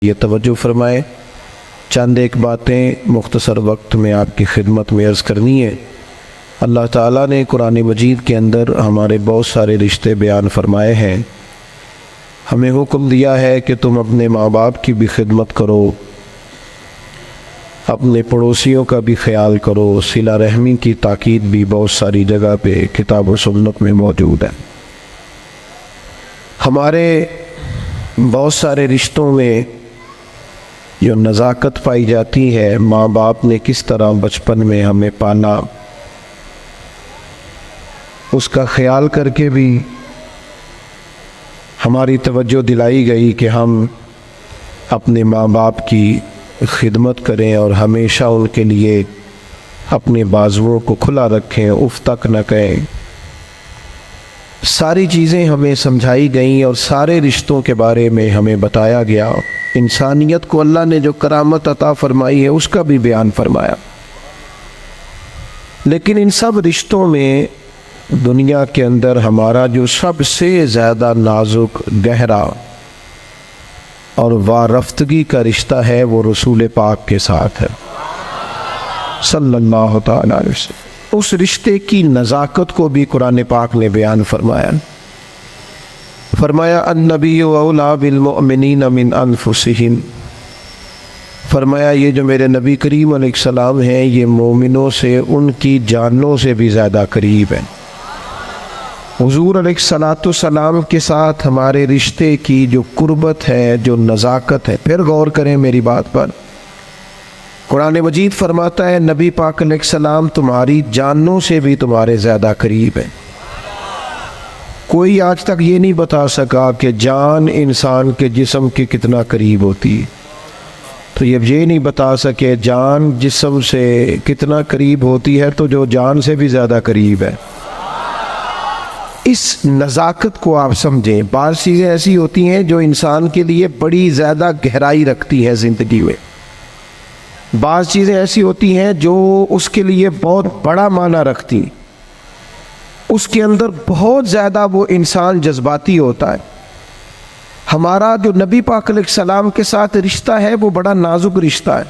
یہ توجہ فرمائیں، چند ایک باتیں مختصر وقت میں آپ کی خدمت میں عرض کرنی ہے۔ اللہ تعالیٰ نے قرآن مجید کے اندر ہمارے بہت سارے رشتے بیان فرمائے ہیں۔ ہمیں حکم دیا ہے کہ تم اپنے ماں باپ کی بھی خدمت کرو، اپنے پڑوسیوں کا بھی خیال کرو۔ صلہ رحمی کی تاکید بھی بہت ساری جگہ پہ کتاب و سنت میں موجود ہے۔ ہمارے بہت سارے رشتوں میں جو نزاکت پائی جاتی ہے، ماں باپ نے کس طرح بچپن میں ہمیں پالا، اس کا خیال کر کے بھی ہماری توجہ دلائی گئی کہ ہم اپنے ماں باپ کی خدمت کریں اور ہمیشہ ان کے لیے اپنے بازوؤں کو کھلا رکھیں، اف تک نہ کہیں۔ ساری چیزیں ہمیں سمجھائی گئیں اور سارے رشتوں کے بارے میں ہمیں بتایا گیا۔ انسانیت کو اللہ نے جو کرامت عطا فرمائی ہے اس کا بھی بیان فرمایا۔ لیکن ان سب رشتوں میں دنیا کے اندر ہمارا جو سب سے زیادہ نازک، گہرا اور وارفتگی کا رشتہ ہے وہ رسول پاک کے ساتھ ہے صلی اللہ تعالی علیہ وسلم۔ اس رشتے کی نزاکت کو بھی قرآن پاک نے بیان فرمایا النبی اولیٰ بالمؤمنین من انفسہم، فرمایا یہ جو میرے نبی کریم علیہ السلام ہیں یہ مومنوں سے ان کی جانوں سے بھی زیادہ قریب ہیں۔ حضور علیہ السلام کے ساتھ ہمارے رشتے کی جو قربت ہے، جو نزاکت ہے، پھر غور کریں میری بات پر۔ قرآن مجید فرماتا ہے نبی پاک علیہ السلام تمہاری جانوں سے بھی تمہارے زیادہ قریب ہیں۔ کوئی آج تک یہ نہیں بتا سکا کہ جان انسان کے جسم کے کتنا قریب ہوتی ہے، تو یہ نہیں بتا سکے جان جسم سے کتنا قریب ہوتی ہے تو جو جان سے بھی زیادہ قریب ہے۔ اس نزاکت کو آپ سمجھیں۔ بعض چیزیں ایسی ہوتی ہیں جو انسان کے لیے بڑی زیادہ گہرائی رکھتی ہیں زندگی میں، بعض چیزیں ایسی ہوتی ہیں جو اس کے لیے بہت بڑا معنی رکھتی، اس کے اندر بہت زیادہ وہ انسان جذباتی ہوتا ہے۔ ہمارا جو نبی پاک علیہ السلام کے ساتھ رشتہ ہے وہ بڑا نازک رشتہ ہے۔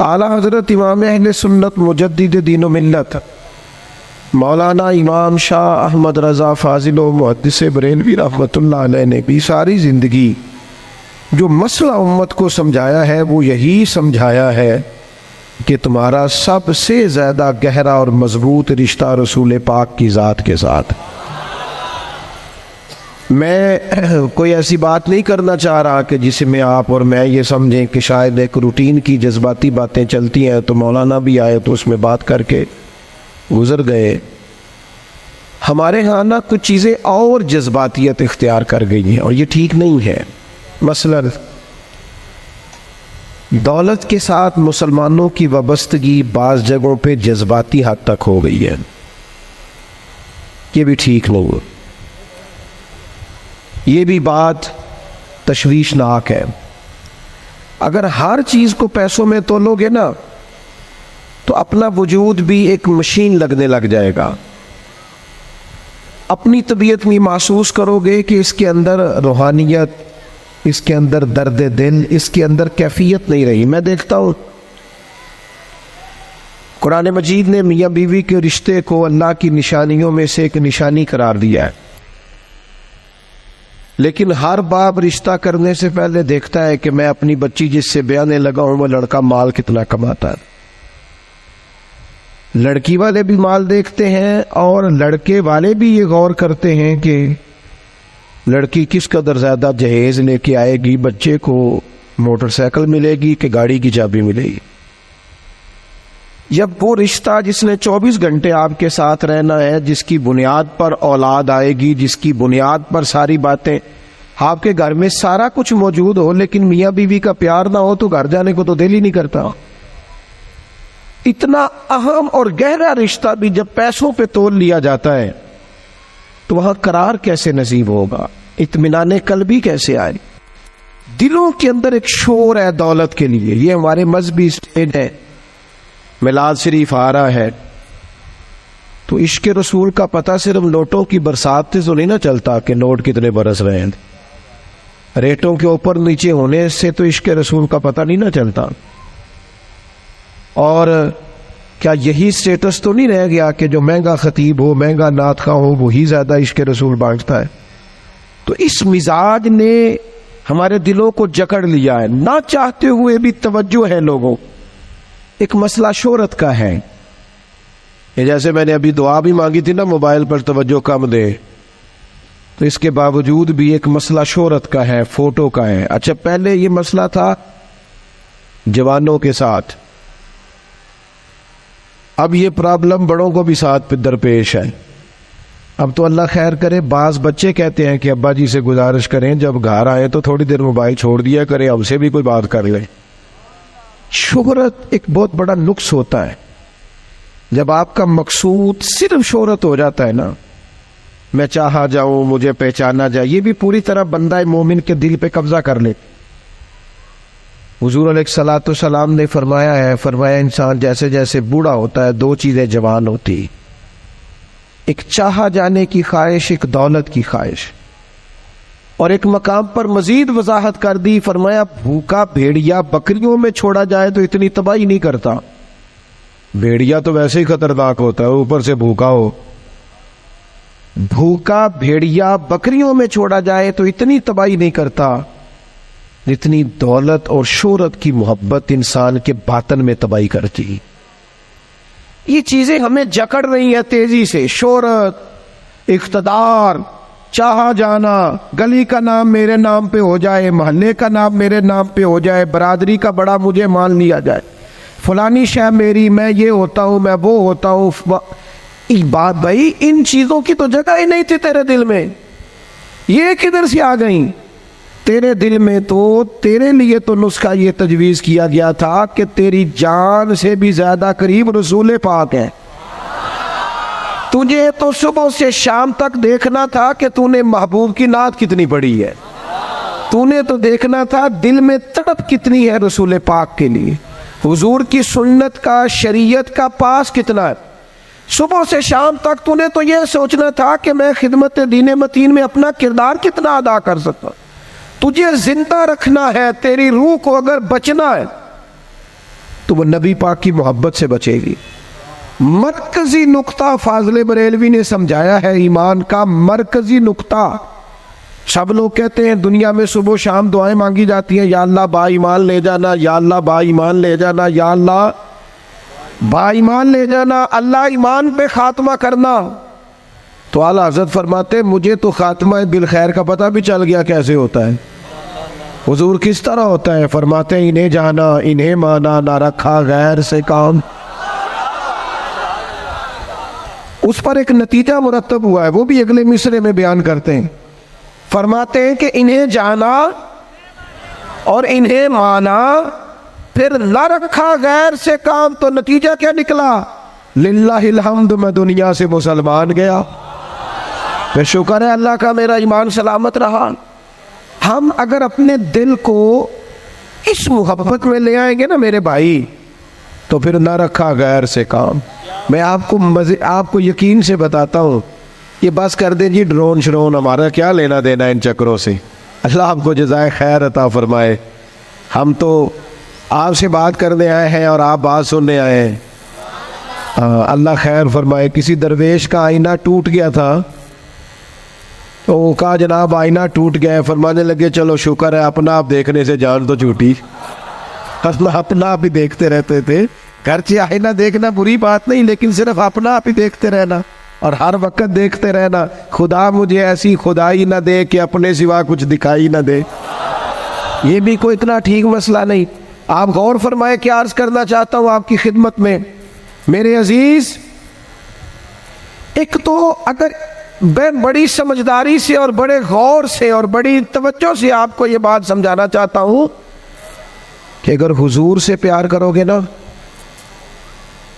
اعلیٰ حضرت امام اہل سنت مجدد دین و ملت مولانا امام شاہ احمد رضا فاضل و محدث بریلوی رحمۃ اللہ علیہ نے بھی ساری زندگی جو مسئلہ امت کو سمجھایا ہے وہ یہی سمجھایا ہے کہ تمہارا سب سے زیادہ گہرا اور مضبوط رشتہ رسول پاک کی ذات کے ساتھ۔ میں کوئی ایسی بات نہیں کرنا چاہ رہا کہ جس میں آپ اور میں یہ سمجھیں کہ شاید ایک روٹین کی جذباتی باتیں چلتی ہیں تو مولانا بھی آئے تو اس میں بات کر کے گزر گئے۔ ہمارے ہاں نا کچھ چیزیں اور جذباتیت اختیار کر گئی ہیں اور یہ ٹھیک نہیں ہے۔ مثلا دولت کے ساتھ مسلمانوں کی وابستگی بعض جگہوں پہ جذباتی حد تک ہو گئی ہے، یہ بھی ٹھیک نہیں ہے، یہ بھی بات تشویشناک ہے۔ اگر ہر چیز کو پیسوں میں تولو گے نا تو اپنا وجود بھی ایک مشین لگنے لگ جائے گا۔ اپنی طبیعت میں محسوس کرو گے کہ اس کے اندر روحانیت، اس کے اندر درد دل، اس کے اندر کیفیت نہیں رہی۔ میں دیکھتا ہوں قرآن مجید نے میاں بیوی کے رشتے کو اللہ کی نشانیوں میں سے ایک نشانی قرار دیا ہے، لیکن ہر باپ رشتہ کرنے سے پہلے دیکھتا ہے کہ میں اپنی بچی جس سے بیانے لگا ہوں وہ لڑکا مال کتنا کماتا ہے۔ لڑکی والے بھی مال دیکھتے ہیں اور لڑکے والے بھی یہ غور کرتے ہیں کہ لڑکی کس قدر زیادہ جہیز لے کے آئے گی، بچے کو موٹر سائیکل ملے گی کہ گاڑی کی چابی ملے گی۔ جب وہ رشتہ جس نے 24 گھنٹے آپ کے ساتھ رہنا ہے، جس کی بنیاد پر اولاد آئے گی، جس کی بنیاد پر ساری باتیں، آپ کے گھر میں سارا کچھ موجود ہو لیکن میاں بیوی کا پیار نہ ہو تو گھر جانے کو تو دل ہی نہیں کرتا۔ اتنا اہم اور گہرا رشتہ بھی جب پیسوں پہ تول لیا جاتا ہے تو وہاں قرار کیسے نصیب ہوگا، اطمینان قلبی کیسے آئے؟ دلوں کے اندر ایک شور ہے دولت کے لیے۔ یہ ہمارے مذہبی اسٹیج ہے، میلاد شریف آ رہا ہے تو عشق رسول کا پتہ صرف نوٹوں کی برسات سے تو نہیں نہ چلتا کہ نوٹ کتنے برس رہے ہیں۔ ریٹوں کے اوپر نیچے ہونے سے تو عشق رسول کا پتہ نہیں نہ چلتا. اور کیا یہی سٹیٹس تو نہیں رہ گیا کہ جو مہنگا خطیب ہو، مہنگا نعت خواں ہو، وہی زیادہ عشق رسول بانٹتا ہے؟ تو اس مزاج نے ہمارے دلوں کو جکڑ لیا ہے، نہ چاہتے ہوئے بھی توجہ ہے لوگوں. ایک مسئلہ شہرت کا ہے. یہ جیسے میں نے ابھی دعا بھی مانگی تھی نا موبائل پر توجہ کم دے، تو اس کے باوجود بھی ایک مسئلہ شہرت کا ہے، فوٹو کا ہے. اچھا پہلے یہ مسئلہ تھا جوانوں کے ساتھ، اب یہ پرابلم بڑوں کو بھی ساتھ درپیش ہے. اب تو اللہ خیر کرے، بعض بچے کہتے ہیں کہ ابا جی سے گزارش کریں جب گھر آئے تو تھوڑی دیر موبائل چھوڑ دیا کریں، ہم سے بھی کوئی بات کر لیں. شہرت ایک بہت بڑا نقص ہوتا ہے. جب آپ کا مقصود صرف شہرت ہو جاتا ہے نا، میں چاہا جاؤں، مجھے پہچانا جائے، یہ بھی پوری طرح بندہ مومن کے دل پہ قبضہ کر لے. حضور علیہ الصلوۃ والسلام نے فرمایا انسان جیسے جیسے بوڑھا ہوتا ہے دو چیزیں جوان ہوتی، ایک چاہا جانے کی خواہش، ایک دولت کی خواہش. اور ایک مقام پر مزید وضاحت کر دی، فرمایا بھوکا بھیڑیا بکریوں میں چھوڑا جائے تو اتنی تباہی نہیں کرتا. بھیڑیا تو ویسے ہی خطرناک ہوتا ہے، اوپر سے بھوکا ہو. بھوکا بھیڑیا بکریوں میں چھوڑا جائے تو اتنی تباہی نہیں کرتا جتنی دولت اور شہرت کی محبت انسان کے باطن میں تباہی کرتی. یہ چیزیں ہمیں جکڑ رہی ہیں تیزی سے. شہرت، اقتدار، چاہا جانا، گلی کا نام میرے نام پہ ہو جائے، محلے کا نام میرے نام پہ ہو جائے، برادری کا بڑا مجھے مان لیا جائے، فلانی شے میری، میں یہ ہوتا ہوں، میں وہ ہوتا ہوں. بات بھائی ان چیزوں کی تو جگہ ہی نہیں تھی تیرے دل میں، یہ کدھر سے آ گئیں؟ تیرے دل میں تو تیرے لیے تو نسخہ یہ تجویز کیا گیا تھا کہ تیری جان سے بھی زیادہ قریب رسول پاک ہے. تجھے تو صبح سے شام تک دیکھنا تھا کہ تو نے محبوب کی نعت کتنی پڑھی ہے. تو نے تو دیکھنا تھا دل میں تڑپ کتنی ہے رسول پاک کے لیے، حضور کی سنت کا، شریعت کا پاس کتنا ہے. صبح سے شام تک تو نے تو یہ سوچنا تھا کہ میں خدمت دین متین میں اپنا کردار کتنا ادا کر سکتا. تجھے زندہ رکھنا ہے، تیری روح کو اگر بچنا ہے تو وہ نبی پاک کی محبت سے بچے گی. مرکزی نقطہ فاضل بریلوی نے سمجھایا ہے ایمان کا مرکزی نقطہ. سب لوگ کہتے ہیں دنیا میں صبح و شام دعائیں مانگی جاتی ہیں، یا اللہ با ایمان لے جانا، یا اللہ با ایمان لے جانا، یا اللہ با ایمان لے جانا، اللہ ایمان پہ خاتمہ کرنا. تو اعلیٰ حضرت فرماتے مجھے تو خاتمہ بالخیر کا پتہ بھی چل گیا کیسے ہوتا ہے. حضور کس طرح ہوتا ہے؟ فرماتے ہیں انہیں جانا انہیں مانا، نہ رکھا غیر سے کام. اس پر ایک نتیجہ مرتب ہوا ہے، وہ بھی اگلے مصرے میں بیان کرتے ہیں. فرماتے ہیں کہ انہیں جانا اور انہیں مانا، پھر نہ رکھا غیر سے کام. تو نتیجہ کیا نکلا؟ للہ الحمد، میں دنیا سے مسلمان گیا. پھر شکر ہے اللہ کا میرا ایمان سلامت رہا. ہم اگر اپنے دل کو اس محبت میں لے آئیں گے نا میرے بھائی، تو پھر نہ رکھا غیر سے کام. میں آپ کو یقین سے بتاتا ہوں، یہ بس کر دیں جی ڈرون شرون، ہمارا کیا لینا دینا ان چکروں سے. اللہ آپ کو جزائے خیر عطا فرمائے. ہم تو آپ سے بات کرنے آئے ہیں اور آپ بات سننے آئے ہیں. اللہ خیر فرمائے. کسی درویش کا آئینہ ٹوٹ گیا تھا تو وہ کہا جناب آئینہ ٹوٹ گیا ہے. فرمانے لگے چلو شکر ہے اپنا آپ دیکھنے سے جان تو چھوٹی. اپنا آپ ہی دیکھتے رہتے تھے. گرچہ آئینہ دیکھنا بری بات نہیں، لیکن صرف اپنا آپ ہی دیکھتے رہنا اور ہر وقت دیکھتے رہنا. خدا مجھے ایسی خدائی نہ دے کہ اپنے سوا کچھ دکھائی نہ دے. یہ بھی کوئی اتنا ٹھیک مسئلہ نہیں. آپ غور فرمائے کیا عرض کرنا چاہتا ہوں آپ کی خدمت میں میرے عزیز. ایک تو اگر میں بڑی سمجھداری سے اور بڑے غور سے اور بڑی توجہ سے آپ کو یہ بات سمجھانا چاہتا ہوں کہ اگر حضور سے پیار کرو گے نا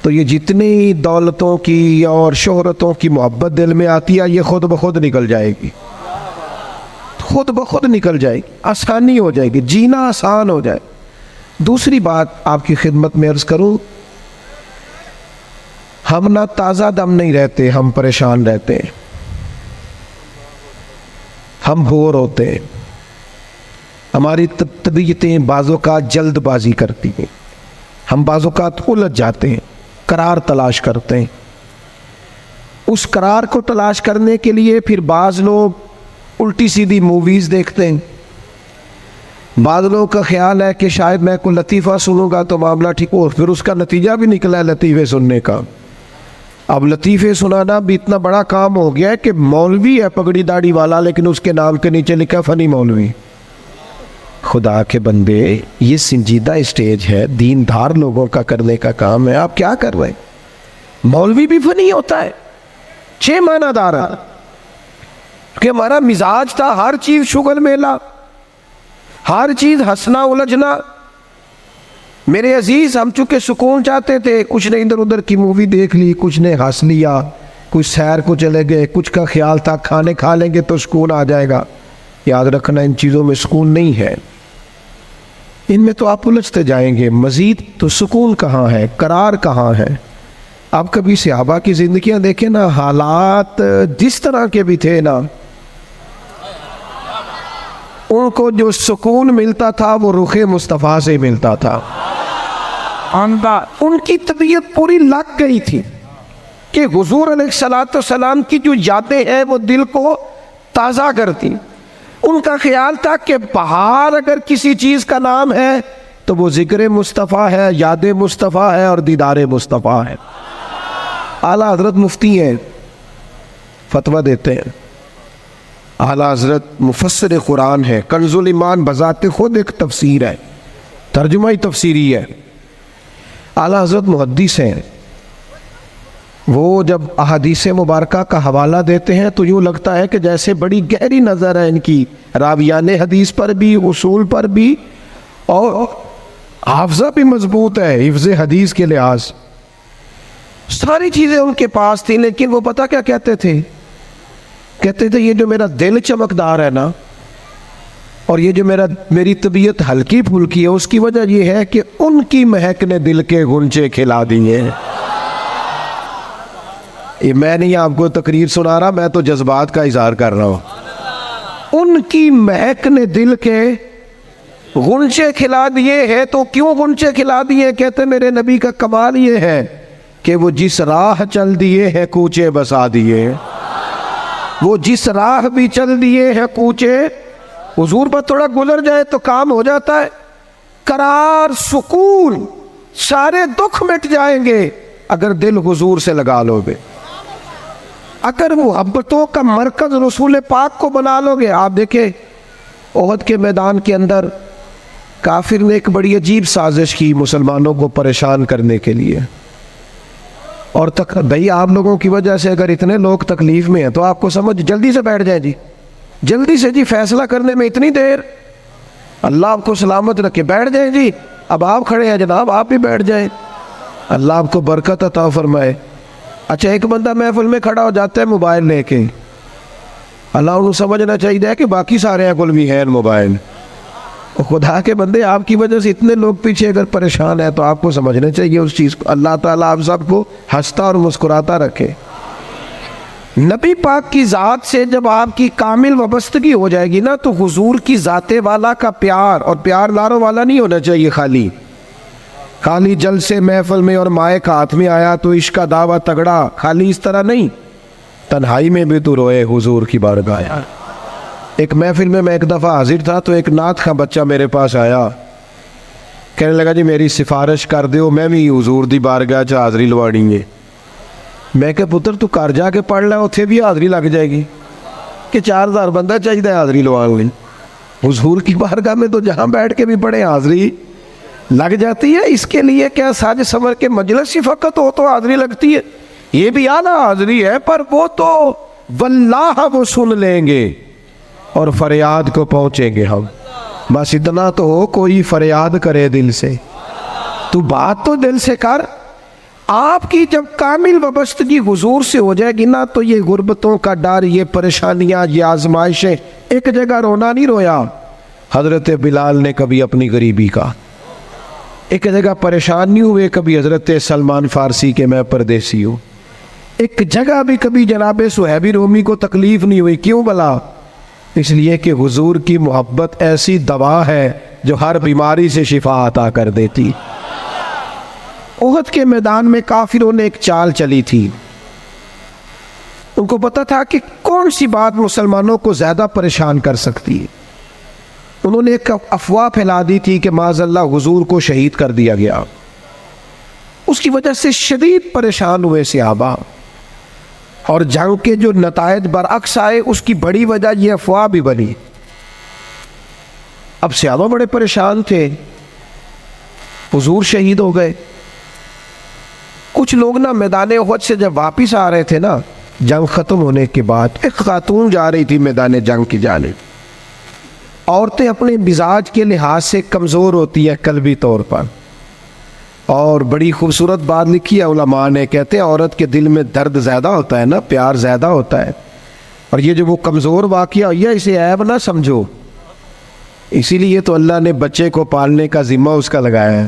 تو یہ جتنی دولتوں کی اور شہرتوں کی محبت دل میں آتی ہے یہ خود بخود نکل جائے گی. خود بخود نکل جائے گی، آسانی ہو جائے گی، جینا آسان ہو جائے. دوسری بات آپ کی خدمت میں عرض کروں، ہم نہ تازہ دم نہیں رہتے، ہم پریشان رہتے ہیں، ہم بور ہوتے ہیں. ہماری طبیعتیں بعض اوقات جلد بازی کرتی ہیں، ہم بعض اوقات الجھ جاتے ہیں، قرار تلاش کرتے ہیں. اس قرار کو تلاش کرنے کے لیے پھر بعض لوگ الٹی سیدھی موویز دیکھتے ہیں. بعض لوگوں کا خیال ہے کہ شاید میں کوئی لطیفہ سنوں گا تو معاملہ ٹھیک ہو، پھر اس کا نتیجہ بھی نکلا ہے لطیفے سننے کا. اب لطیفے سنانا بھی اتنا بڑا کام ہو گیا ہے کہ مولوی ہے پگڑی داڑھی والا، لیکن اس کے نام کے نیچے لکھا فنی مولوی. خدا کے بندے، یہ سنجیدہ اسٹیج ہے، دیندار لوگوں کا کرنے کا کام ہے. آپ کیا کر رہے ہیں؟ مولوی بھی فنی ہوتا ہے، 6 معنی دار ہے کہ ہمارا مزاج تھا ہر چیز شغل میلہ، ہر چیز ہنسنا الجھنا. میرے عزیز، ہم چونکہ سکون چاہتے تھے، کچھ نے ادھر ادھر کی مووی دیکھ لی، کچھ نے ہنس لیا، کچھ سیر کو چلے گئے، کچھ کا خیال تھا کھانے کھا لیں گے تو سکون آ جائے گا. یاد رکھنا ان چیزوں میں سکون نہیں ہے، ان میں تو آپ الجھتے جائیں گے. مزید تو سکون کہاں ہے، قرار کہاں ہے؟ آپ کبھی صحابہ کی زندگیاں دیکھیں نا، حالات جس طرح کے بھی تھے نا، ان کو جو سکون ملتا تھا وہ رخ مصطفیٰ سے ملتا تھا. ان کی طبیعت پوری لگ گئی تھی کہ حضور علیہ الصلوۃ والسلام کی جو یادیں ہیں وہ دل کو تازہ کرتی. ان کا خیال تھا کہ باہر اگر کسی چیز کا نام ہے تو وہ ذکر مصطفیٰ ہے، یاد مصطفیٰ ہے اور دیدار مصطفیٰ ہے. اعلیٰ حضرت مفتی ہیں، فتویٰ دیتے ہیں. اعلیٰ حضرت مفسر قرآن ہے، کنز الایمان بذات خود ایک تفسیر ہے، ترجمہ ہی تفسیری ہے. اعلیٰ حضرت محدث ہیں. وہ جب احادیث مبارکہ کا حوالہ دیتے ہیں تو یوں لگتا ہے کہ جیسے بڑی گہری نظر ہے ان کی، راویان حدیث پر بھی، اصول پر بھی، اور حافظہ بھی مضبوط ہے حفظ حدیث کے لحاظ. ساری چیزیں ان کے پاس تھیں، لیکن وہ پتہ کیا کہتے تھے؟ کہتے تھے یہ جو میرا دل چمکدار ہے نا، اور یہ جو میری طبیعت ہلکی پھلکی ہے، اس کی وجہ یہ ہے کہ ان کی مہک نے دل کے غنچے کھلا دیے. یہ میں نہیں آپ کو تقریر سنا رہا، میں تو جذبات کا اظہار کر رہا ہوں. ان کی مہک نے دل کے غنچے کھلا دیے ہیں. تو کیوں غنچے کھلا دیے؟ کہتے میرے نبی کا کمال یہ ہے کہ وہ جس راہ چل دیے ہیں کوچے بسا دیے. وہ جس راہ بھی چل دیے ہیں کوچے، حضور پر تھوڑا گزر جائے تو کام ہو جاتا ہے. قرار، سکون، سارے دکھ مٹ جائیں گے اگر دل حضور سے لگا لو گے، اگر محبتوں کا مرکز رسول پاک کو بنا لو گے. آپ دیکھیں احد کے میدان کے اندر کافر نے ایک بڑی عجیب سازش کی مسلمانوں کو پریشان کرنے کے لیے. اور بھئی آپ لوگوں کی وجہ سے اگر اتنے لوگ تکلیف میں ہیں تو آپ کو سمجھ جلدی سے بیٹھ جائیں جی، جلدی سے جی، فیصلہ کرنے میں اتنی دیر، اللہ آپ کو سلامت رکھے، بیٹھ جائیں جی. اب آپ کھڑے ہیں جناب، آپ بھی بیٹھ جائیں، اللہ آپ کو برکت عطا فرمائے. اچھا ایک بندہ محفل میں کھڑا ہو جاتا ہے موبائل لے کے، اللہ انہوں سمجھنا چاہیے کہ باقی سارے کل بھی ہیں موبائل. خدا کے بندے، آپ کی وجہ سے اتنے لوگ پیچھے اگر پریشان ہیں تو آپ کو سمجھنا چاہیے اس چیز کو. اللہ تعالیٰ آپ سب کو ہنستا اور مسکراتا رکھے. نبی پاک کی ذات سے جب آپ کی کامل وابستگی ہو جائے گی نا، تو حضور کی ذات والا کا پیار، اور پیار لاروں والا نہیں ہونا چاہیے خالی جل سے محفل میں اور مائک ہاتھ میں آیا تو عشق کا دعویٰ تگڑا، خالی اس طرح نہیں. تنہائی میں بھی تو روئے حضور کی بارگاہ. ایک محفل میں ایک دفعہ حاضر تھا تو ایک نعت خواں بچہ میرے پاس آیا، کہنے لگا جی میری سفارش کر دیو، میں بھی حضور دی بارگاہ چ حاضری لوانی ہے. میں کہ پتر تو گھر جا کے پڑھ لے، اتنے بھی حاضری لگ جائے گی کہ 4000 بندہ چاہیے حاضری لوان لی. حضور کی بارگاہ میں تو جہاں بیٹھ کے بھی پڑھے حاضری لگ جاتی ہے. اس کے لیے کیا ساج سمر کے مجلس ہی فقط ہو تو حاضری لگتی ہے؟ یہ بھی اعلیٰ حاضری ہے، پر وہ تو واللہ وہ سن لیں گے اور فریاد کو پہنچیں گے ہم. بس اتنا تو ہو، کوئی فریاد کرے دل سے، تو بات تو دل سے کر. آپ کی جب کامل وابستگی حضور سے ہو جائے گی نا، تو یہ غربتوں کا ڈر، یہ پریشانیاں، یہ آزمائشیں، ایک جگہ رونا نہیں رویا حضرت بلال نے کبھی اپنی غریبی کا، ایک جگہ پریشان نہیں ہوئے کبھی حضرت سلمان فارسی کے میں پردیسی ہوں، ایک جگہ بھی کبھی جناب صہیب رومی کو تکلیف نہیں ہوئی. کیوں بلا؟ اس لیے کہ حضور کی محبت ایسی دوا ہے جو ہر بیماری سے شفا عطا کر دیتی۔ احد کے میدان میں کافروں نے ایک چال چلی تھی، ان کو پتا تھا کہ کون سی بات مسلمانوں کو زیادہ پریشان کر سکتی ہے۔ انہوں نے ایک افواہ پھیلا دی تھی کہ معاذ اللہ حضور کو شہید کر دیا گیا۔ اس کی وجہ سے شدید پریشان ہوئے صحابہ، اور جنگ کے جو نتائج برعکس آئے اس کی بڑی وجہ یہ افواہ بھی بنی۔ اب صحابہ بڑے پریشان تھے، حضور شہید ہو گئے۔ کچھ لوگ نا میدان احد سے جب واپس آ رہے تھے نا جنگ ختم ہونے کے بعد، ایک خاتون جا رہی تھی میدان جنگ کی جانب۔ عورتیں اپنے مزاج کے لحاظ سے کمزور ہوتی ہیں قلبی طور پر، اور بڑی خوبصورت بات لکھی ہے علماء نے، کہتے ہیں عورت کے دل میں درد زیادہ ہوتا ہے نا، پیار زیادہ ہوتا ہے، اور یہ جو وہ کمزور واقعہ ہوئی ہے اسے عیب نہ سمجھو۔ اسی لیے تو اللہ نے بچے کو پالنے کا ذمہ اس کا لگایا ہے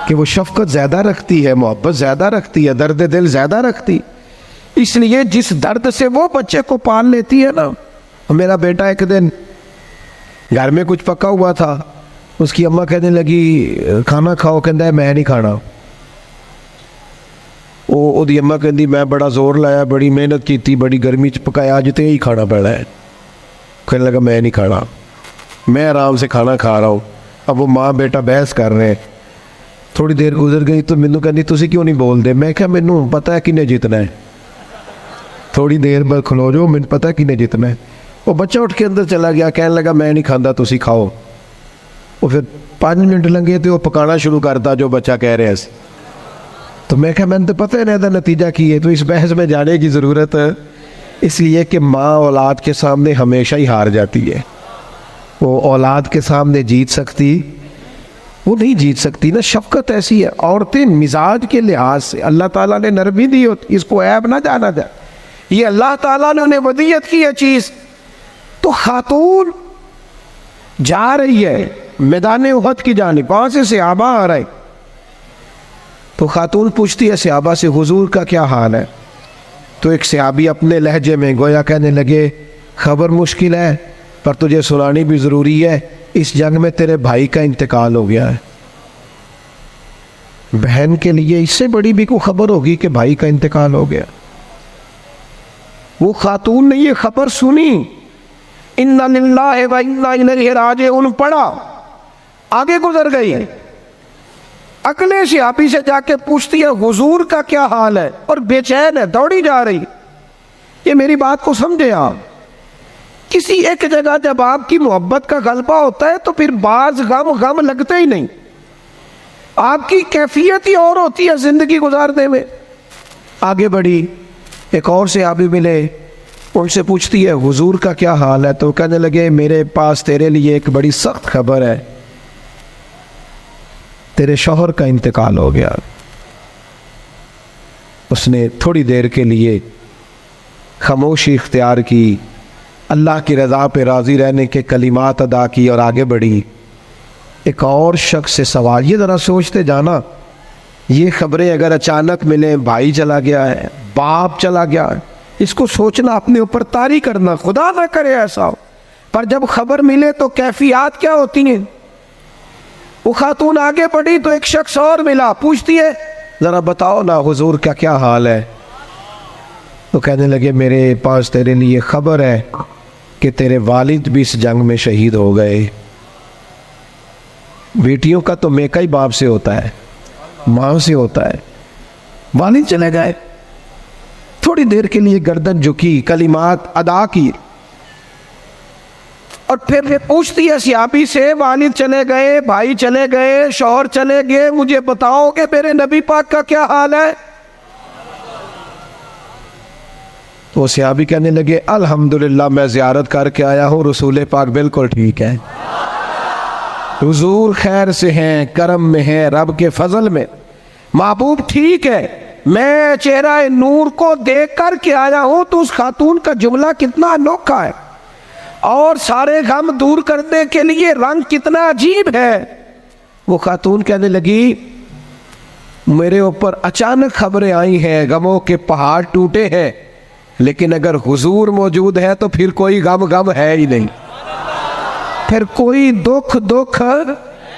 کہ وہ شفقت زیادہ رکھتی ہے، محبت زیادہ رکھتی ہے، درد دل زیادہ رکھتی، اس لیے جس درد سے وہ بچے کو پال لیتی ہے نا۔ میرا بیٹا ایک دن گھر میں کچھ پکا ہوا تھا، اس کی اماں کہنے لگی کھانا کھاؤ، کہندا ہے میں نہیں کھانا۔ وہ دی اماں کہندی میں بڑا زور لایا، بڑی محنت کی تھی، بڑی گرمی چ پکایا، اج تے ہی کھانا پڑا ہے۔ کہنے لگا میں نہیں کھانا، میں آرام سے کھانا کھا رہا ہوں۔ اب وہ ماں بیٹا بحث کر رہے ہیں۔ تھوڑی دیر گزر گئی تو مینوں کہندی تسی کیوں نہیں بول دے؟ میں کہا مینوں پتہ ہے کنے جیتنا ہے، تھوڑی دیر بعد کھلو جو، مینوں پتہ ہے کنے جیتنا ہے۔ وہ بچہ اٹھ کے اندر چلا گیا، کہنے لگا میں نہیں کھاندا، تسی کھاؤ۔ وہ پھر 5 منٹ لنگے تو وہ پکانا شروع کرتا جو بچہ کہہ رہے ہیں۔ تو میں کہا میں تو پتہ ہے نا نتیجہ کی ہے، تو اس بحث میں جانے کی ضرورت ہے؟ اس لیے کہ ماں اولاد کے سامنے ہمیشہ ہی ہار جاتی ہے، وہ اولاد کے سامنے جیت سکتی وہ نہیں جیت سکتی نا۔ شفقت ایسی ہے، عورتیں مزاج کے لحاظ سے اللہ تعالیٰ نے نرمی دی ہوتی، اس کو عیب نہ جانا جائے، یہ اللہ تعالیٰ نے انہیں ودیت کی ہے چیز۔ تو خاتون جا رہی ہے میدان احد کی جانب، وہاں سے صحابہ آ رہے، تو خاتون پوچھتی ہے صحابہ سے حضور کا کیا حال ہے؟ تو ایک صحابی اپنے لہجے میں گویا کہنے لگے خبر مشکل ہے پر تجھے سنانی بھی ضروری ہے، اس جنگ میں تیرے بھائی کا انتقال ہو گیا ہے۔ بہن کے لیے اس سے بڑی بھی کوئی خبر ہوگی کہ بھائی کا انتقال ہو گیا؟ وہ خاتون نے یہ خبر سنی، اِنَّا لِلَّهِ وَإِنَّا إِلَيْهِ رَاجِعُونَ پڑھا، آگے گزر گئی، اگلے صحابی سے جا کے پوچھتی ہے حضور کا کیا حال ہے، اور بے چین ہے، دوڑی جا رہی۔ یہ میری بات کو سمجھے آپ، کسی ایک جگہ جب آپ کی محبت کا غلبہ ہوتا ہے تو پھر بعض غم لگتے ہی نہیں، آپ کی کیفیت ہی اور ہوتی ہے زندگی گزارنے میں۔ آگے بڑھی، ایک اور صحابی ملے، ان سے پوچھتی ہے حضور کا کیا حال ہے، تو کہنے لگے میرے پاس تیرے لیے ایک بڑی سخت خبر ہے، تیرے شوہر کا انتقال ہو گیا۔ اس نے تھوڑی دیر کے لیے خاموشی اختیار کی، اللہ کی رضا پہ راضی رہنے کے کلمات ادا کی اور آگے بڑھی۔ ایک اور شخص سے سوال، یہ ذرا سوچتے جانا، یہ خبریں اگر اچانک ملیں، بھائی چلا گیا ہے، باپ چلا گیا ہے، اس کو سوچنا، اپنے اوپر طاری کرنا، خدا نہ کرے ایسا ہو، پر جب خبر ملے تو کیفیات کیا ہوتی ہیں۔ وہ خاتون آگے بڑھی تو ایک شخص اور ملا، پوچھتی ہے ذرا بتاؤ نا حضور کا کیا حال ہے؟ تو کہنے لگے میرے پاس تیرے لیے خبر ہے کہ تیرے والد بھی اس جنگ میں شہید ہو گئے۔ بیٹیوں کا تو میکا ہی باپ سے ہوتا ہے، ماں سے ہوتا ہے، والد چلے گئے۔ تھوڑی دیر کے لیے گردن جھکی، کلمات ادا کی، اور پھر وہ پوچھتی ہے صحابی سے والد چلے گئے، بھائی چلے گئے، شوہر چلے گئے، مجھے بتاؤ کہ میرے نبی پاک کا کیا حال ہے؟ تو صحابی کہنے لگے الحمدللہ میں زیارت کر کے آیا ہوں، رسول پاک بالکل ٹھیک ہے، حضور خیر سے ہیں، کرم میں ہیں، رب کے فضل میں، محبوب ٹھیک ہے، میں چہرہ نور کو دیکھ کر کے آیا ہوں۔ تو اس خاتون کا جملہ کتنا انوکھا ہے، اور سارے غم دور کرنے کے لیے رنگ کتنا عجیب ہے۔ وہ خاتون کہنے لگی میرے اوپر اچانک خبریں آئی ہیں، غموں کے پہاڑ ٹوٹے ہیں، لیکن اگر حضور موجود ہے تو پھر کوئی غم ہے ہی نہیں، پھر کوئی دکھ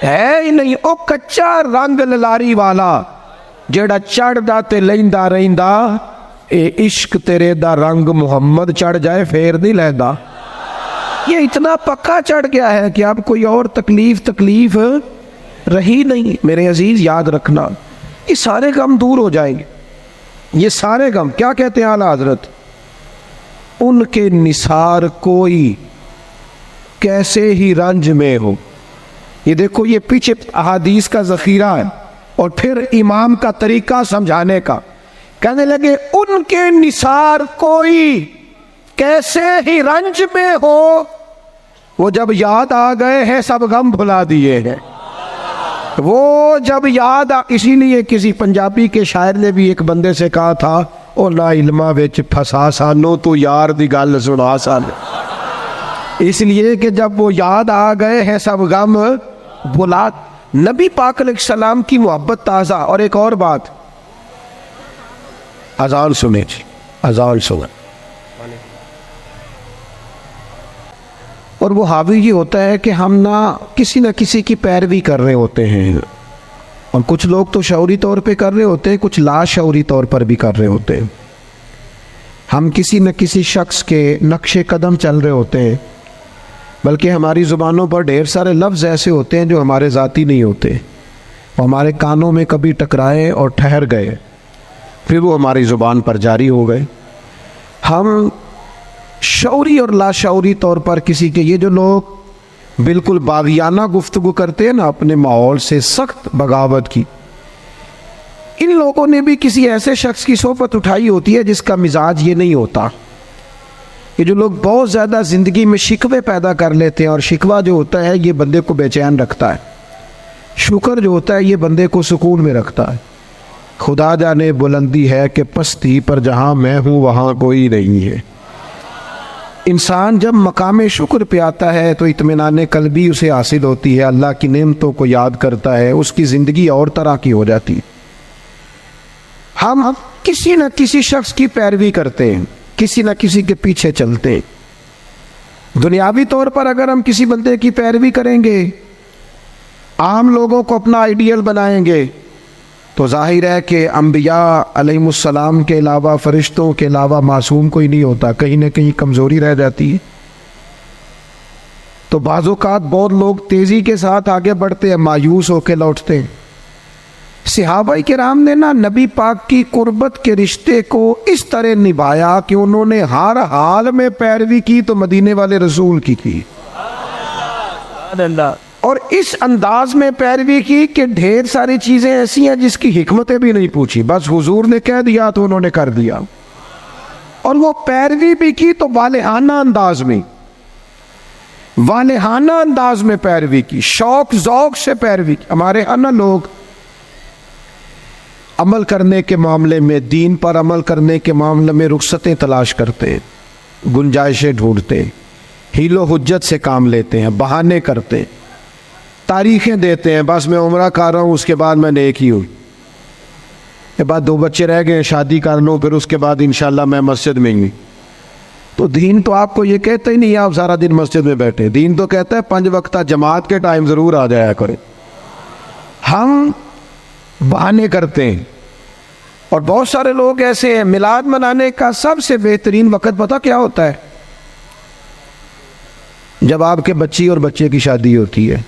ہے ہی نہیں۔ او کچا رنگ للاری والا جیڑا چڑھدا تے لیندا رہندا، اے عشق تیرے دا رنگ محمد چڑھ جائے پھر نہیں لیندا۔ یہ اتنا پکا چڑھ گیا ہے کہ اب کوئی اور تکلیف رہی نہیں۔ میرے عزیز یاد رکھنا، یہ سارے غم دور ہو جائیں گے، یہ سارے غم۔ کیا کہتے ہیں اعلیٰ حضرت؟ ان کے نثار کوئی کیسے ہی رنج میں ہو۔ یہ دیکھو، یہ پیچھے احادیث کا ذخیرہ ہے اور پھر امام کا طریقہ سمجھانے کا۔ کہنے لگے ان کے نثار کوئی کیسے ہی رنج میں ہو، وہ جب یاد آ گئے ہیں سب غم بھلا دیے ہیں۔ وہ جب یاد اسی لیے کسی پنجابی کے شاعر نے بھی ایک بندے سے کہا تھا، او نا علمہ وچ پھسا سانو تو یار دی گل سنا سانو۔ اس لیے کہ جب وہ یاد آ گئے ہیں سب غم بھلا۔ نبی پاک علیہ السلام کی محبت تازہ۔ اور ایک اور بات، اذان سنے جی، اذان سنے۔ اور وہ حاوی یہ ہوتا ہے کہ ہم نہ کسی کی پیروی کر رہے ہوتے ہیں، اور کچھ لوگ تو شعوری طور پہ کر رہے ہوتے ہیں، کچھ لا شعوری طور پر بھی کر رہے ہوتے ہیں۔ ہم کسی نہ کسی شخص کے نقش قدم چل رہے ہوتے ہیں، بلکہ ہماری زبانوں پر ڈھیر سارے لفظ ایسے ہوتے ہیں جو ہمارے ذاتی نہیں ہوتے، وہ ہمارے کانوں میں کبھی ٹکرائے اور ٹھہر گئے، پھر وہ ہماری زبان پر جاری ہو گئے۔ ہم شعوری اور لا شعوری طور پر کسی کے، یہ جو لوگ بالکل باغیانہ گفتگو کرتے ہیں نا اپنے ماحول سے، سخت بغاوت کی، ان لوگوں نے بھی کسی ایسے شخص کی صحبت اٹھائی ہوتی ہے جس کا مزاج یہ نہیں ہوتا۔ یہ جو لوگ بہت زیادہ زندگی میں شکوے پیدا کر لیتے ہیں، اور شکوہ جو ہوتا ہے یہ بندے کو بے چین رکھتا ہے، شکر جو ہوتا ہے یہ بندے کو سکون میں رکھتا ہے۔ خدا جانے بلندی ہے کہ پستی پر جہاں میں ہوں وہاں کوئی نہیں ہے۔ انسان جب مقام شکر پہ آتا ہے تو اطمینان قلبی اسے حاصل ہوتی ہے، اللہ کی نعمتوں کو یاد کرتا ہے، اس کی زندگی اور طرح کی ہو جاتی ہے۔ ہم کسی نہ کسی شخص کی پیروی کرتے ہیں، کسی نہ کسی کے پیچھے چلتے ہیں۔ دنیاوی طور پر اگر ہم کسی بندے کی پیروی کریں گے، عام لوگوں کو اپنا آئیڈیل بنائیں گے، تو ظاہر ہے کہ انبیاء علیہ السلام کے علاوہ، فرشتوں کے علاوہ معصوم کوئی نہیں ہوتا، کہیں نہ کہیں کمزوری رہ جاتی ہے۔ تو بعض اوقات بہت لوگ تیزی کے ساتھ آگے بڑھتے ہیں، مایوس ہو کے لوٹتے ہیں۔ صحابہ کرام نے نا نبی پاک کی قربت کے رشتے کو اس طرح نبھایا کہ انہوں نے ہر حال میں پیروی کی تو مدینے والے رسول کی اور اس انداز میں پیروی کی کہ ڈھیر ساری چیزیں ایسی ہیں جس کی حکمتیں بھی نہیں پوچھی، بس حضور نے کہہ دیا تو انہوں نے کر دیا۔ اور وہ پیروی بھی کی تو والہانہ انداز میں، والہانہ انداز میں پیروی کی، شوق ذوق سے پیروی کی۔ ہمارے ہاں نا لوگ عمل کرنے کے معاملے میں، دین پر عمل کرنے کے معاملے میں رخصتیں تلاش کرتے ہیں، گنجائشیں ڈھونڈتے ہیں، حیل و حجت سے کام لیتے ہیں، بہانے کرتے ہیں، تاریخیں دیتے ہیں، بس میں عمرہ کر رہا ہوں اس کے بعد میں نیک ہی ہوں، کے بعد 2 بچے رہ گئے شادی کر لوں پھر اس کے بعد انشاءاللہ میں مسجد میں ہوں۔ تو دین تو آپ کو یہ کہتا ہی نہیں آپ سارا دن مسجد میں بیٹھے، دین تو کہتا ہے 5 وقتہ جماعت کے ٹائم ضرور آ جایا کریں۔ ہم بہانے کرتے ہیں، اور بہت سارے لوگ ایسے ہیں۔ میلاد منانے کا سب سے بہترین وقت پتہ کیا ہوتا ہے؟ جب آپ کے بچی اور بچے کی شادی ہوتی ہے،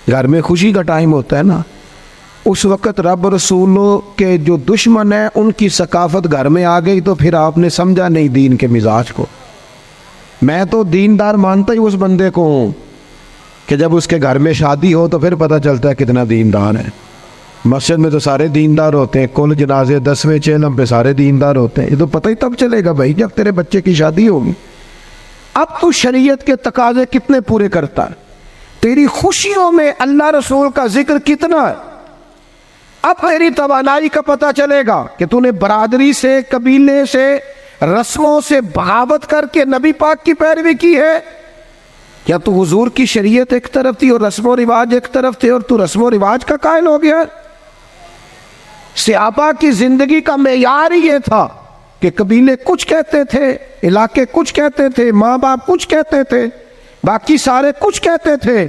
گھر میں خوشی کا ٹائم ہوتا ہے نا، اس وقت رب رسولوں کے جو دشمن ہیں ان کی ثقافت گھر میں آ گئی تو پھر آپ نے سمجھا نہیں دین کے مزاج کو۔ میں تو دیندار مانتا ہی اس بندے کو ہوں کہ جب اس کے گھر میں شادی ہو تو پھر پتہ چلتا ہے کتنا دیندار ہے۔ مسجد میں تو سارے دیندار ہوتے ہیں، کل جنازے 10ویں چہلم پہ سارے دیندار ہوتے ہیں، یہ تو پتہ ہی تب چلے گا بھائی جب تیرے بچے کی شادی ہوگی۔ اب تو شریعت کے تقاضے کتنے پورے کرتا ہے، تیری خوشیوں میں اللہ رسول کا ذکر کتنا ہے، اب تیری توانائی کا پتہ چلے گا کہ تو نے برادری سے، قبیلے سے، رسموں سے بغاوت کر کے نبی پاک کی پیروی کی ہے، یا تو حضور کی شریعت ایک طرف تھی اور رسم و رواج ایک طرف تھے اور تو رسم و رواج کا قائل ہو گیا۔ صحابہ کی زندگی کا معیار ہی یہ تھا کہ قبیلے کچھ کہتے تھے، علاقے کچھ کہتے تھے، ماں باپ کچھ کہتے تھے، باقی سارے کچھ کہتے تھے،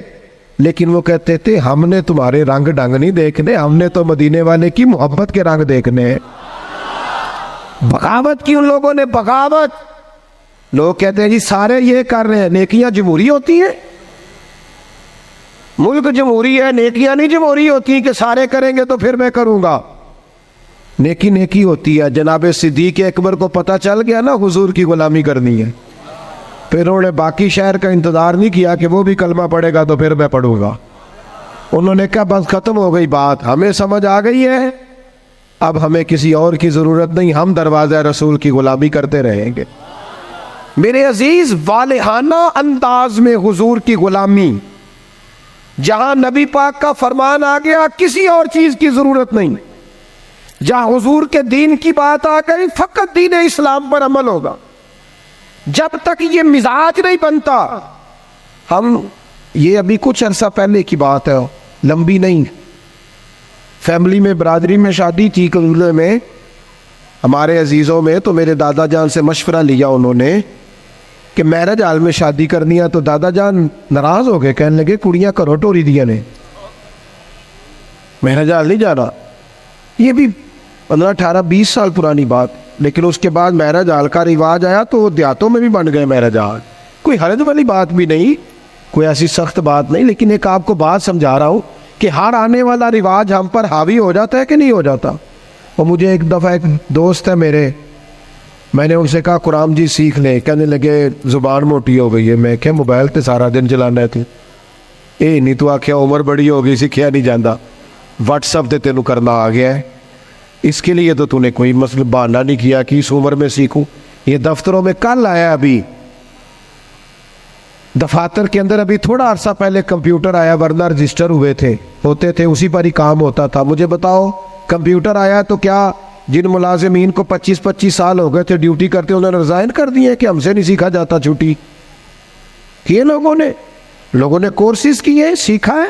لیکن وہ کہتے تھے ہم نے تمہارے رنگ ڈنگ نہیں دیکھنے، ہم نے تو مدینے والے کی محبت کے رنگ دیکھنے ہیں۔ بغاوت کی ان لوگوں نے، بغاوت۔ لوگ کہتے ہیں جی سارے یہ کر رہے ہیں، نیکیاں جمہوری ہوتی ہیں؟ ملک جمہوری ہے، نیکیاں نہیں جمہوری ہوتی کہ سارے کریں گے تو پھر میں کروں گا۔ نیکی نیکی ہوتی ہے۔ جناب صدیق اکبر کو پتہ چل گیا نا حضور کی غلامی کرنی ہے، پھر انہوں نے باقی شہر کا انتظار نہیں کیا کہ وہ بھی کلمہ پڑھے گا تو پھر میں پڑھوں گا۔ انہوں نے کہا بس ختم ہو گئی بات، ہمیں سمجھ آ گئی ہے، اب ہمیں کسی اور کی ضرورت نہیں، ہم دروازہ رسول کی غلامی کرتے رہیں گے۔ میرے عزیز، والہانہ انداز میں حضور کی غلامی، جہاں نبی پاک کا فرمان آ گیا کسی اور چیز کی ضرورت نہیں، جہاں حضور کے دین کی بات آ گئی فقط دین اسلام پر عمل ہوگا۔ جب تک یہ مزاج نہیں بنتا، ہم یہ ابھی کچھ عرصہ پہلے کی بات ہے، لمبی نہیں، فیملی میں برادری میں شادی تھی قبیلے میں ہمارے عزیزوں میں، تو میرے دادا جان سے مشورہ لیا انہوں نے کہ میرج ہال میں شادی کرنی ہے، تو دادا جان ناراض ہو گئے، کہنے لگے کڑیاں کرو ٹوری دیا نے، میرج ہال نہیں جانا۔ یہ بھی 15-18-20 سال پرانی بات، لیکن اس کے بعد میرج ہال کا رواج آیا تو دیہاتوں میں بھی بن گئے میرج ہال، کوئی حرج والی بات بھی نہیں، کوئی ایسی سخت بات نہیں، لیکن ایک آپ کو بات سمجھا رہا ہوں کہ ہر آنے والا رواج ہم پر حاوی ہو جاتا ہے کہ نہیں ہو جاتا۔ اور مجھے ایک دفعہ ایک دوست ہے میرے، میں نے ان سے کہا قرآن جی سیکھ لیں، کہنے لگے زبان موٹی ہو گئی ہے۔ میں کہ موبائل تے سارا دن چلانا ہے تو اے نہیں تو آخیا عمر بڑی ہو گئی سیکھیا نہیں جانا، واٹس ایپ تے تینوں کرنا آ گیا ہے، اس کے لیے تو نے کوئی مسئلہ بہانہ نہیں کیا کہ اس عمر میں سیکھوں۔ یہ دفتروں میں کل آیا، ابھی دفاتر کے اندر ابھی تھوڑا عرصہ پہلے کمپیوٹر آیا، ورنہ رجسٹر ہوتے تھے اسی پر ہی کام ہوتا تھا۔ مجھے بتاؤ کمپیوٹر آیا تو کیا جن ملازمین کو 25 سال ہو گئے تھے ڈیوٹی کرتے انہوں نے ریزائن کر دیے کہ ہم سے نہیں سیکھا جاتا چھٹی؟ کیے لوگوں نے کورسز کیے، سیکھا ہے۔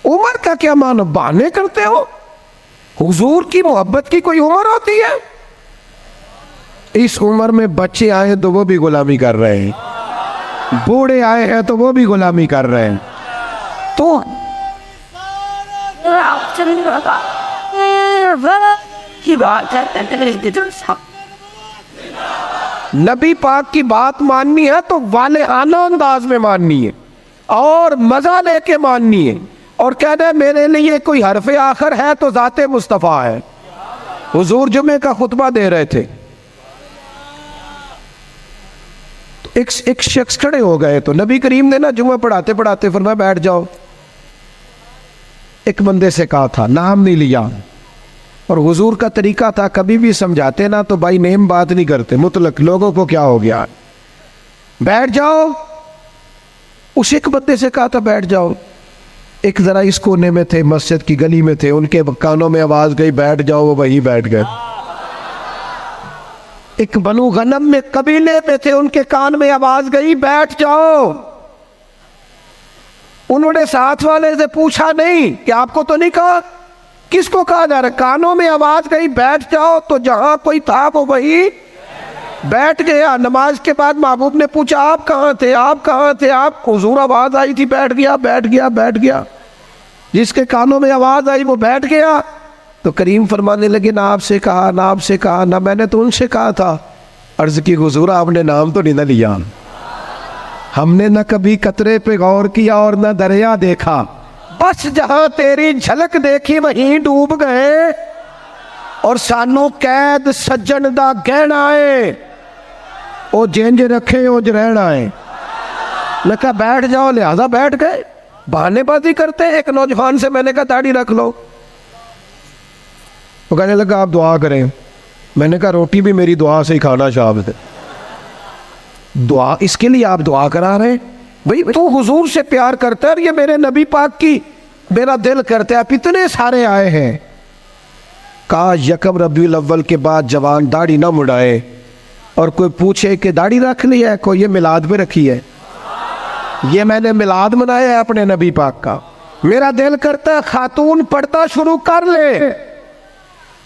عمر کا کیا معنی؟ بہانے کرتے ہو؟ حضور کی محبت کی کوئی عمر ہوتی ہے؟ اس عمر میں بچے آئے تو وہ بھی غلامی کر رہے ہیں، بوڑھے آئے ہیں تو وہ بھی غلامی کر رہے ہیں۔ تو نبی پاک کی بات ماننی ہے تو والہانہ انداز میں ماننی ہے اور مزہ لے کے ماننی ہے، اور کہنا ہے میرے لیے کوئی حرف آخر ہے تو ذات مصطفیٰ ہے۔ حضور جمعے کا خطبہ دے رہے تھے، ایک شخص کھڑے ہو گئے تو نبی کریم نے نا جمعہ پڑھاتے پڑھاتے فرمایا بیٹھ جاؤ۔ ایک بندے سے کہا تھا، نام نہیں لیا، اور حضور کا طریقہ تھا کبھی بھی سمجھاتے نا تو بائی نیم بات نہیں کرتے، مطلق لوگوں کو کیا ہو گیا، بیٹھ جاؤ۔ اس ایک بندے سے کہا تھا بیٹھ جاؤ، ایک ذرا اس کونے میں تھے، مسجد کی گلی میں تھے، ان کے کانوں میں آواز گئی بیٹھ جاؤ، وہ وہی بیٹھ گئے۔ ایک بنو غنم میں قبیلے پہ تھے، ان کے کان میں آواز گئی بیٹھ جاؤ۔ انہوں نے ساتھ والے سے پوچھا نہیں کہ آپ کو تو نہیں کہا، کس کو کہا جا رہا ہے؟ کانوں میں آواز گئی بیٹھ جاؤ، تو جہاں کوئی تھا وہ وہی بیٹھ گیا۔ نماز کے بعد محبوب نے پوچھا آپ کہاں تھے، آپ کہاں تھے؟ آپ حضور آواز آئی تھی بیٹھ گیا، بیٹھ گیا، بیٹھ گیا۔ جس کے کانوں میں آواز آئی وہ بیٹھ گیا۔ تو کریم فرمانے لگے نہ آپ سے کہا، نہ آپ سے کہا، نہ میں نے تو ان سے کہا تھا۔ عرض کی حضور آپ نے نام تو نہیں نہ لیا، ہم نے نہ کبھی قطرے پہ غور کیا اور نہ دریا دیکھا، بس جہاں تیری جھلک دیکھی وہیں ڈوب گئے، اور سانو قید سجن دا گہنا ہے، او جنج رکھے او رہنا ہے۔ میں کہا بیٹھ جاؤ، لہذا بیٹھ گئے۔ بہانے بازی کرتے ہیں۔ ایک نوجوان سے میں نے کہا داڑھی رکھ لو، وہ کہنے لگا آپ دعا کریں۔ میں نے کہا روٹی بھی میری دعا سے ہی کھانا شام سے، دعا اس کے لیے آپ دعا کرا رہے ہیں؟ بھئی تو حضور سے پیار کرتا ہے، اور یہ میرے نبی پاک کی میرا دل کرتا ہے، آپ اتنے سارے آئے ہیں۔ کہا یکم ربیع الاول کے بعد جوان داڑھی نہ مڑائے، اور کوئی پوچھے کہ داڑھی رکھ لی ہے، کوئی یہ میلاد پہ رکھی ہے، یہ میں نے میلاد منایا ہے اپنے نبی پاک کا۔ میرا دل کرتا ہے خاتون پردہ شروع کر لے،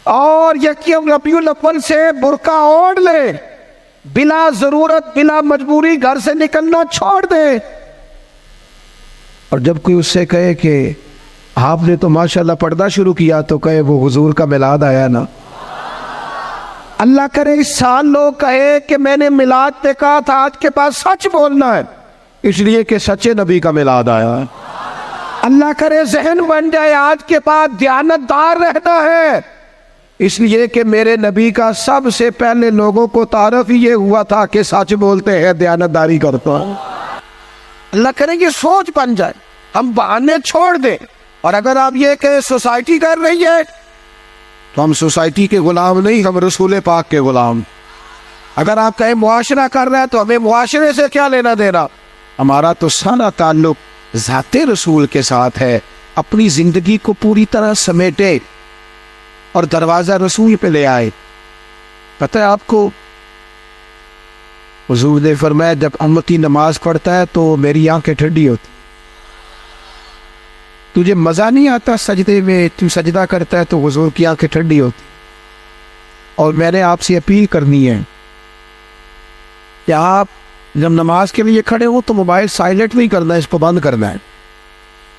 اور یکم ربیع الاول سے برقع اوڑھ لے، بلا ضرورت بلا مجبوری گھر سے نکلنا چھوڑ دے۔ اور جب کوئی اس سے کہے کہ آپ نے تو ماشاءاللہ پردہ شروع کیا، تو کہے وہ حضور کا میلاد آیا نا۔ اللہ کرے اس سال لوگ کہے کہ میں نے میلاد پہ کہا تھا، آج کے بعد سچ بولنا ہے، اس لیے کہ سچے نبی کا میلاد آیا ہے۔ اللہ کرے ذہن بن جائے آج کے بعد دیانتدار رہنا ہے، اس لیے کہ میرے نبی کا سب سے پہلے لوگوں کو تعارف ہی یہ ہوا تھا کہ سچ بولتے ہیں، دیانتداری کرتا ہے۔ اللہ کرے یہ سوچ بن جائے، ہم بہانے چھوڑ دیں۔ اور اگر آپ یہ کہ سوسائٹی کر رہی ہے تو ہم سوسائٹی کے غلام نہیں، ہم رسول پاک کے غلام۔ اگر آپ کہیں معاشرہ کر رہا ہے تو ہمیں معاشرے سے کیا لینا دینا، ہمارا تو سارا تعلق ذات رسول کے ساتھ ہے۔ اپنی زندگی کو پوری طرح سمیٹے اور دروازہ رسول پہ لے آئے۔ پتہ ہے آپ کو، حضور نے فرمایا جب امتی نماز پڑھتا ہے تو میری آنکھیں ٹھنڈی ہوتی۔ تجھے مزہ نہیں آتا سجدے میں، تو سجدہ کرتا ہے تو حضور کی آنکھیں ٹھنڈی ہوتی۔ اور میں نے آپ سے اپیل کرنی ہے کہ آپ جب نماز کے لیے کھڑے ہو تو موبائل سائلنٹ نہیں کرنا ہے، اس کو بند کرنا ہے،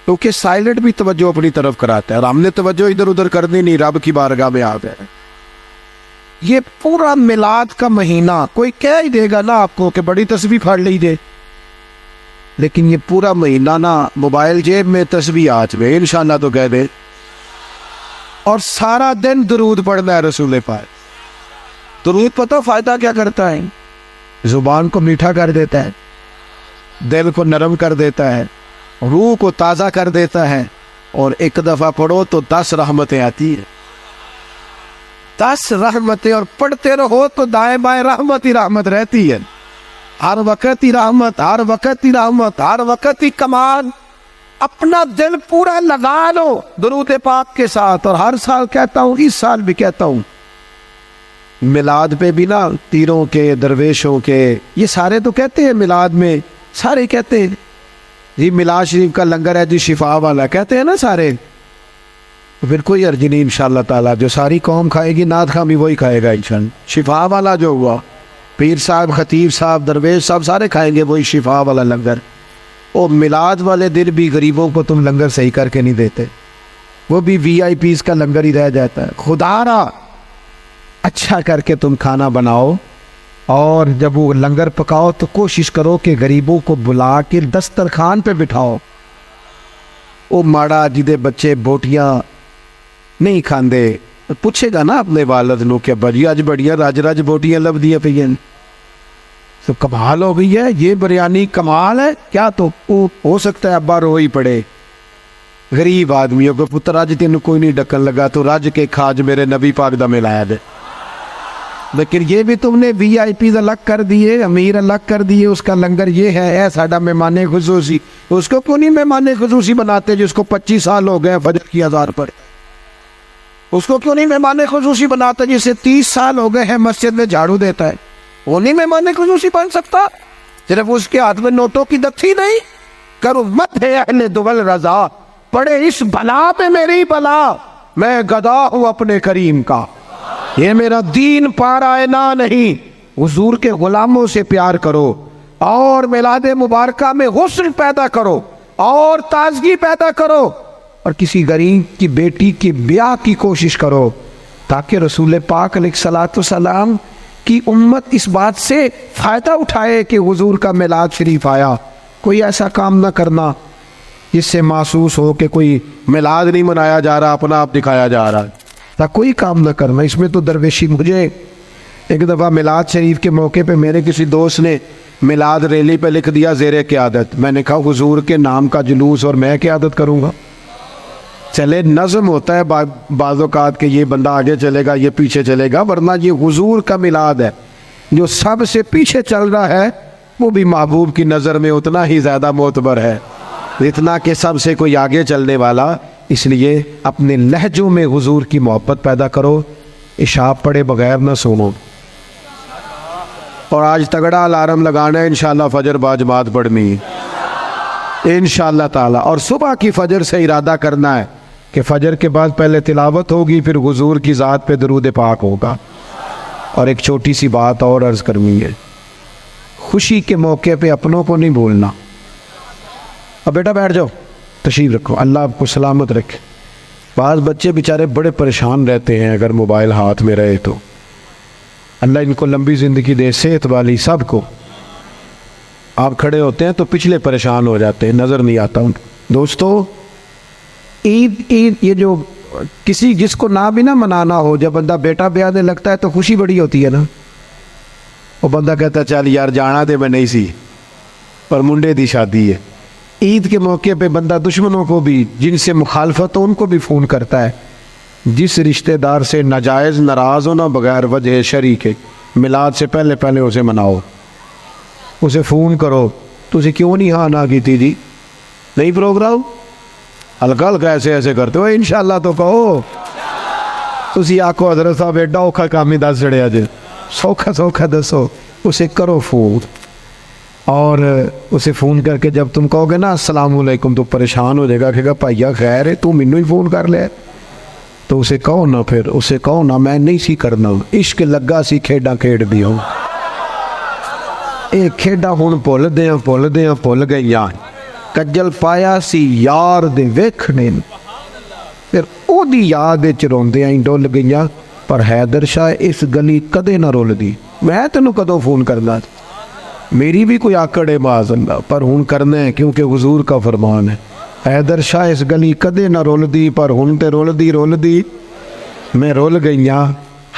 کیونکہ سائلنٹ بھی توجہ اپنی طرف کراتا ہے، اور ہم نے توجہ ادھر ادھر کرنی نہیں، رب کی بارگاہ میں آ گئے۔ یہ پورا میلاد کا مہینہ کوئی کہہ ہی دے گا نا آپ کو کہ بڑی تسبیح پڑھ لیجیے، لیکن یہ پورا مہینہ نا موبائل جیب میں تسبیح ہاتھ میں، انشاءاللہ تو کہہ دے، اور سارا دن درود پڑھنا ہے رسول پاک۔ درود پتہ فائدہ کیا کرتا ہے؟ زبان کو میٹھا کر دیتا ہے، دل کو نرم کر دیتا ہے، روح کو تازہ کر دیتا ہے، اور ایک دفعہ پڑھو تو 10 رحمتیں آتی ہیں، 10 رحمتیں، اور پڑھتے رہو تو دائیں بائیں رحمت ہی رحمت رہتی ہے، ہر وقت ہی رحمت، ہر وقت ہی رحمت، ہر وقت ہی کمال۔ اپنا دل پورا لگا لو درود پاک کے ساتھ۔ اور ہر سال کہتا ہوں، اس سال بھی کہتا ہوں، میلاد پہ بھی نا تیروں کے، درویشوں کے، یہ سارے تو کہتے ہیں میلاد میں، سارے کہتے ہیں جی میلاد شریف کا لنگر ہے جی شفا والا، کہتے ہیں نا سارے، پھر کوئی عرض نہیں انشاءاللہ تعالیٰ، جو ساری قوم کھائے گی نعت خواہ بھی وہی کھائے گا انشاءاللہ۔ شفا والا جو ہوا، پیر صاحب، خطیب صاحب، درویش صاحب سارے کھائیں گے وہی شفا والا لنگر۔ اور میلاد والے دن بھی غریبوں کو تم لنگر صحیح کر کے نہیں دیتے، وہ بھی وی آئی پیز کا لنگر ہی رہ جاتا ہے۔ خدا را اچھا کر کے تم کھانا بناؤ، اور جب وہ لنگر پکاؤ تو کوشش کرو کہ غریبوں کو بلا کے دسترخوان پہ بٹھاؤ۔ وہ ماڑا جدے بچے بوٹیاں نہیں کھاندے، پوچھے گا نا اپنے والد لوگ کہ ابا جی آج بڑھیا رج رج بوٹیاں لب دیا پہ، تو کمال ہو گئی ہے، یہ بریانی کمال ہے کیا؟ تو ہو سکتا ہے ابا رو ہی پڑے، غریب آدمیوں کو پتر آج تین کوئی نہیں ڈکن لگا تو رج کے کھاج میرے نبی پاک دا ملایا دے۔ لیکن یہ بھی تم نے وی آئی پیز الگ کر دیے، امیر الگ کر دیے، اس کا لنگر یہ ہے ساڈا مہمان خصوصی۔ اس کو کیوں نہیں مہمان خصوصی بناتے جس کو 25 سال ہو گئے فجر کی اذان پر؟ اس کو کیوں نہیں مہمان خصوصی بناتے جسے 30 سال ہو گئے ہیں مسجد میں جھاڑو دیتا ہے؟ وہ نہیں مہمان خصوصی بن سکتا؟ صرف اس کے ہاتھ میں نوٹوں کی دکھی نہیں؟ کرو مت ہے اہل دول رضا، پڑے اس بلا پہ میری بلا، میں گدا ہوں اپنے کریم کا، یہ میرا دین پارائنا نہیں۔ حضور کے غلاموں سے پیار کرو، اور میلاد مبارکہ میں حسن پیدا کرو، اور تازگی پیدا کرو، اور کسی غریب کی بیٹی کی بیاہ کی کوشش کرو، تاکہ رسول پاک علیہ الصلوۃ والسلام کی امت اس بات سے فائدہ اٹھائے کہ حضور کا میلاد شریف آیا۔ کوئی ایسا کام نہ کرنا جس سے محسوس ہو کہ کوئی میلاد نہیں منایا جا رہا، اپنا آپ دکھایا جا رہا ہے، کوئی کام نہ کرنا اس میں تو درویشی۔ مجھے ایک دفعہ میلاد شریف کے موقع پہ میرے کسی دوست نے میلاد ریلی پہ لکھ دیا زیر قیادت، میں نے کہا حضور کے نام کا جلوس اور میں قیادت کروں گا؟ چلے نظم ہوتا ہے بعض اوقات کہ یہ بندہ آگے چلے گا یہ پیچھے چلے گا، ورنہ یہ حضور کا میلاد ہے، جو سب سے پیچھے چل رہا ہے وہ بھی محبوب کی نظر میں اتنا ہی زیادہ معتبر ہے اتنا کہ سب سے کوئی آگے چلنے والا۔ اس لیے اپنے لہجوں میں حضور کی محبت پیدا کرو، عشاء پڑھے بغیر نہ سونو، اور آج تگڑا الارم لگانا ہے انشاءاللہ فجر باجماعت پڑھنی انشاءاللہ تعالی، اور صبح کی فجر سے ارادہ کرنا ہے کہ فجر کے بعد پہلے تلاوت ہوگی، پھر حضور کی ذات پہ درود پاک ہوگا۔ اور ایک چھوٹی سی بات اور عرض کرنی ہے، خوشی کے موقع پہ اپنوں کو نہیں بولنا۔ اب بیٹا بیٹھ جاؤ، تشریف رکھو، اللہ آپ کو سلامت رکھے۔ بعض بچے بیچارے بڑے پریشان رہتے ہیں اگر موبائل ہاتھ میں رہے تو، اللہ ان کو لمبی زندگی دے، صحت والی سب کو۔ آپ کھڑے ہوتے ہیں تو پچھلے پریشان ہو جاتے ہیں، نظر نہیں آتا ان کو۔ دوستو، عید یہ جو کسی جس کو نہ بھی نہ منانا ہو، جب بندہ بیٹا بیانے لگتا ہے تو خوشی بڑی ہوتی ہے نا۔ وہ بندہ کہتا ہے چل یار جانا دے، میں نہیں سی پر منڈے دی شادی ہے۔ عید کے موقع پہ بندہ دشمنوں کو بھی، جن سے مخالفت ہو ان کو بھی فون کرتا ہے۔ جس رشتہ دار سے ناجائز ناراض ہو نا، بغیر وجہ شرعی کے، میلاد سے پہلے پہلے اسے مناؤ، اسے فون کرو، تو اسے کیوں نہیں ہاں نہ کی تھی جی، نہیں پروگرام ہلکا ہلکا ایسے ایسے کرتے ہو، انشاءاللہ تو کہو۔ تسی آکو حضرت صاحب ایڈا اوکھا کام ہی دس چڑیا جی، سوکھا سوکھا دسو، اسے کرو فون۔ اور اسے فون کر کے جب تم کہو گے نا السلام علیکم تو پریشان ہو جائے گا، کہے گا بھائیا خیر ہے، تو مینوں ہی فون کر لے۔ تو اسے کہو نا، پھر اسے کہو نا میں نہیں سی کرنا، عشق لگا سی کھیڈاں کھیڈ دیو، اے کھیڈاں ہن بھول گئیاں، کجل پایا سی یار دے ویکھنے، پھر او دی یاد وچ روندیاں ہی ڈول گئیاں، پر حیدر شاہ اس گلی کدے نہ رول دی، میں تینوں کدوں فون کرنا، میری بھی کوئی آکڑ ہے معاذ اللہ، پر ہن کرنا ہے کیونکہ حضور کا فرمان ہے۔ حیدر شاہ اس گلی کدے نہ رول دی، پر ہن تے رول دی میں رول گئیاں۔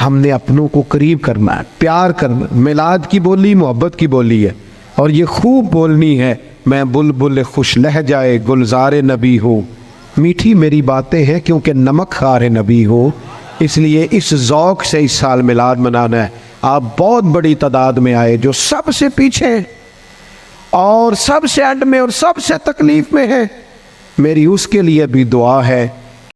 ہم نے اپنوں کو قریب کرنا ہے، پیار کرنا۔ میلاد کی بولی محبت کی بولی ہے، اور یہ خوب بولنی ہے، میں بلبل خوش لہجائے گلزار نبی ہوں، میٹھی میری باتیں ہیں کیونکہ نمک خار نبی ہو، اس لیے اس ذوق سے اس سال میلاد منانا ہے۔ آپ بہت بڑی تعداد میں آئے، جو سب سے پیچھے ہیں اور سب سے اینڈ میں اور سب سے تکلیف میں ہے، میری اس کے لیے بھی دعا ہے